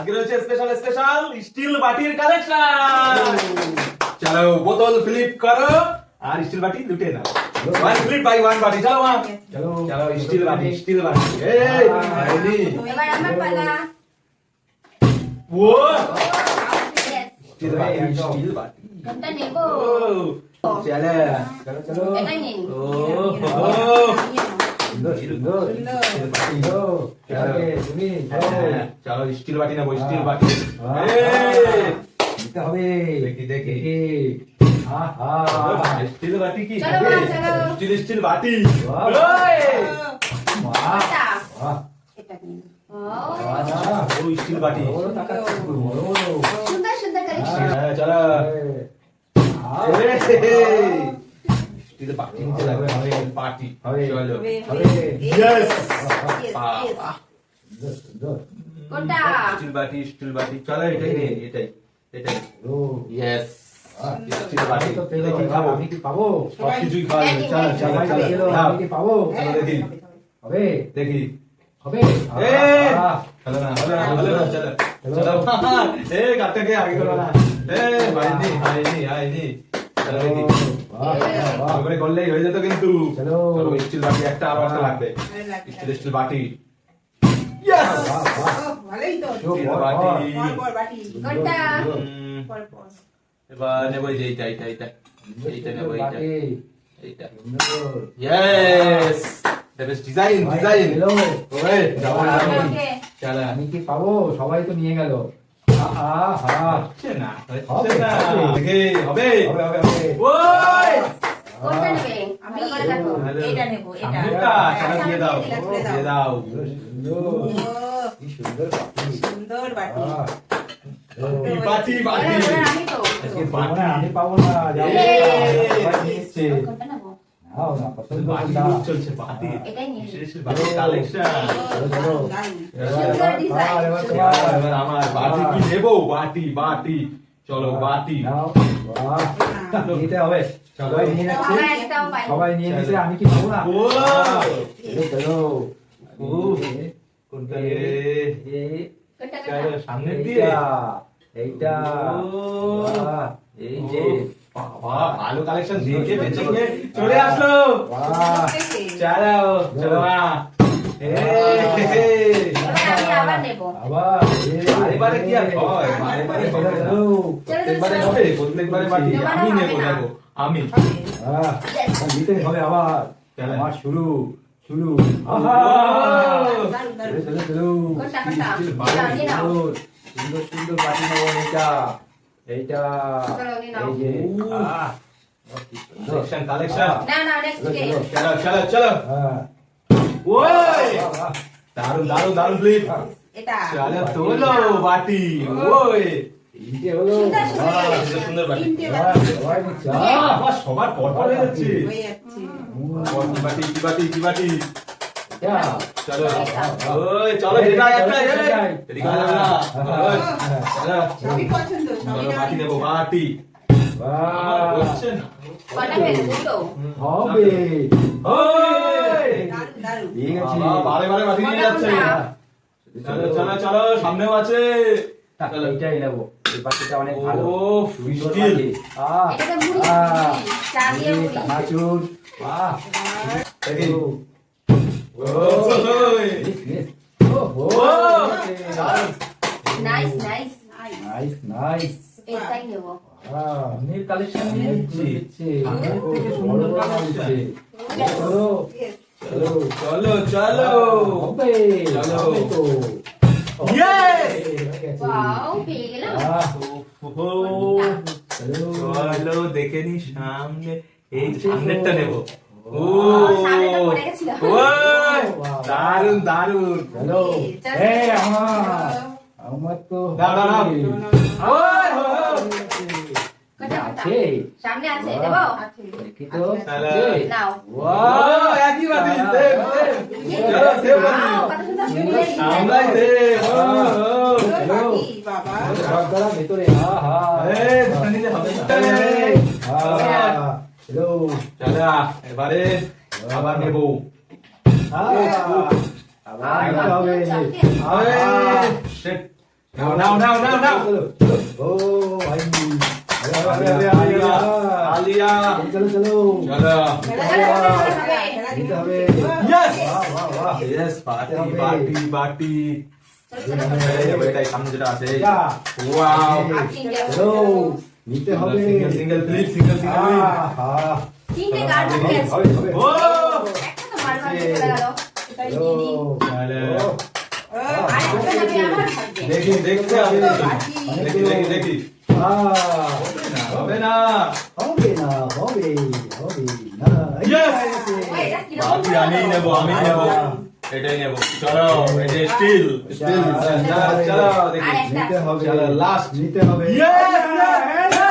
আজকে রয়েছে special special still বাটির কালেকশন। চলো বোতল ফ্লিপ করো আর স্টিল বাটি লুটে নাও। ওয়ান ফ্লিপ বাই ওয়ান বাটি। চলো মা, চলো চলো স্টিল বাটি, স্টিল বাটি। এই আইনি এবার আমার পালা। ও Yes. স্টিল বাটি, স্টিল বাটি। কোনটা নেব? ও চলো চলো চলো এটাই নিন। ও সুন্দর সুন্দর স্টিল বাটি। চলো চলো তুমি চলো চলো স্টিল বাটি নেবো, স্টিল বাটি। হ্যাঁ। এই নিতে হবে দেখি দেখি আহা স্টিল বাটি কি চলো মা, চলো। স্টিল স্টিল বাটি। বাহ। ওই বাহ কোনটা? বাহ এটা নিন। ও, ও স্টিল বাটি। বড় টাকা বড় বড় সুন্দর সুন্দর কালেকশন। হ্যাঁ চলো হবে স্টিল বাটি নিতে লাগবে, হবে পার্টি হবে চলো। হবে Yes! Yes, yes. সুন্দর সুন্দর কোনটা? স্টিল বাটি, স্টিল বাটি। চলো এটাই নে, এটাই এটাই। ও ইয়েস স্টিল আমি বাটি। তো পেলো দেখি খাবো, আমি কি পাবো সব কিছুই খাওয়া যাবে। চলো চলো সবাই চলো পেলো নাও। আমি কি পাবো চলো দেখি হবে দেখি। হবে এই! আহা, চলো না চলো না চলো না চলো চলো। এই কাটটাকে আগে করো না। এই হয়নি হয়নি হয়নি। চলো দেখি। বাহ, বাহ, এবারে করলেই হয়ে যেত কিন্তু। চলো। চলো স্টিল বাটি একটা আরো একটা লাগবে। স্টিল স্টিল বাটি। ইয়েস বাহ, বাহ। ভালোই তো চোখ স্টিল বড়, বাটি। পর পর বাটি কোনটা? হুম, পর পর এবার নেবো এই যে এইটা এইটা এইটা এইটা নেবো এইটা বাটি, এইটা। সুন্দর। ইয়েস বেশ ডিজাইন ডিজাইন। পেলো। ওই যাবো ওকে, যাবো। ওকে। চলো আমি কি পাবো সবাই তো নিয়ে গেল আহা হচ্ছে না হচ্ছে হবে, না। হবে। দেখি হবে। হবে হবে হবে ওই কোনটা নেবে? আমি ভালো করে দেখো। হ্যালো। এটা নেবো, এটা। সামনেটা, চলো দিয়ে দাও সামনে দিয়ে দাও। সুন্দর ও, কি সুন্দর বাটি সুন্দর বাটি আহ, ও, বাটি বাটি। এবার আমি তো। আজকে পাবো বাটি না, আমি পাবো না যাও। এই। সবাই নিয়ে এসছে। কোনটা নেবো? নাও না পছন্দ বাটি কোনটা? লুক চলছে বাটি। এটাই নিন। বিশেষ বাটি কালেকশন। চলো, চলো। দারুণ। এবার, ডিজাইন। এবার তোমার। এবার আমার বাটি কি নেবো? বাটি বাটি চলো বাটি। নাও, বাহ, নিতে হবে চলো। সবাই নিয়ে নিচ্ছে আমরা একটাও পাইনি। সবাই নিয়ে নিচ্ছে আমি কি পাবো না ও চলো, চলো ও কোনটা রে? এই, কোনটা চলো কোনটা? সামনে দিয়ে। এইটা এইটা ও। বাহ, এই যে বাবা ভালো কালেকশন দেখে বেঁচে গিয়ে চলে আসলো। বাহ চলো চলো মা। এই এবার আমি আবার নেবো। আবার বারে কি আর হয়? বারে বারে হবে না। প্রত্যেকবারে হবে, প্রত্যেকবারে বাটি আমি নেবো নেবো আমি। নিতে হবে আবার চলো। আমার শুরু শুরু দারুণ, দারুণ। চলো চলো কোনটা কোনটা? বাটি, নাও, নিয়ে নাও। সুন্দর সুন্দর বাটি নেবো এইটা এইটা চলো, নিয়ে নাও। এই যে ও। আহ, কালেকশন কালেকশন। না না নেক্সট কে? চলো চলো চলো। হ্যাঁ ওই বাহ, বাহ, দারুন দারুন দারুন ফ্লিপ। এটা চলো তোলো বাটি। ওই এই যে হলো সুন্দর, সুন্দর। বাহ, সুন্দর সুন্দর বাটি। তিনটে সবাই বাটি সবাই নিচ্ছে। বাবা, সবার পর পর হয়ে যাচ্ছে। হয়ে যাচ্ছে। ও, কি বাটি কি বাটি কি বাটি। এটা, চলো ওই চলো এটা একটা এটাই। এদিকে যাবে না। ওই, চলো সবই পছন্দ, সবই চলো বাটি নেবো নেওয়া বাটি। আমার বাহ, হচ্ছে না। কটা পেলে? দুটো। হবে ওই দারুণ, দারুণ। ঠিক আছে বাবা, বারে বারে বাটি নিয়ে যাচ্ছে। চলো চলো চলো সামনেও আছে। চলো এইটাই নেবো এই বাটিটা অনেক ভালো ও সুন্দর স্টিল। বাটি। আহ, এটাতে মুড়ি, আহ, চা দিয়ে এই মুড়ি। চানাচুর বাহ দেখি। ও, ওই নিস, নিস। ওহো, ও দারুন। Nice nice. নাইস নাইস এটাই নেবো। নীল কালেকশন নিয়ে নিচ্ছি। নিচ্ছে সামনের থেকে সুন্দর collection। চলো Yes. চলো চলো চলো হবে চলো। হবে তো Yes! হয়ে গেছে। ওয়াও, পেয়ে গেলাম। আহ, ওহো, চলো চলো দেখে নি সামনে এই সামনেরটা নেব। ও সামনেটা পড়ে গেছিল। ওই, দারুন দারুন। চলো চলো। এই আমার তো দাও, দাও, দাও। হবে। ওই, ওই, ওই। কোনটা কোনটা? আছে সামনে আছে, বাহ। দেবো? দেখি তো তাহলে। আছে? নাও। ও, একই বাটি, same, same। চলো, same বাটি। ওয়াও, কত সুন্দর সুন্দর ডিজাইন। আমরাই same, ও, ও। সুন্দর বাটি, বাবা। সবগুলা ভেতরে আহা এই, দুটো নিলে হবে না। আহা, চলো চলো, এবারে আবার নেবো। আবার নিতে হবে আরে, shit। নাও चलो ओ भाई আলিয়া चलो चलो চলো নিতে হবে Yes! বাহ বাহ বাহ ইয়েস পার্টি হবে। পার্টি পার্টি এটাই সামনে যেটা আছে এটা ওয়াও চলো নিতে হবে single single flip single single আহা তিনটে কার্ড বাকি আছে হবে হবে ও একটা তো মারবার চলে গেল এটাই চলো দিয়ে দিই। চলো আর একটা যাবে আমার থাকবে দেখি দেখতে হবে তো বাকি। দেখি দেখি দেখি হবে না হবে না হবে হবে না Yes! ওই এটা কি বাকি আমি নেব এটাই নেব চলো এটা স্টিল স্টিল চলো দেখি আর একটা নিতে হবে চলো লাস্ট নিতে হবে Yes!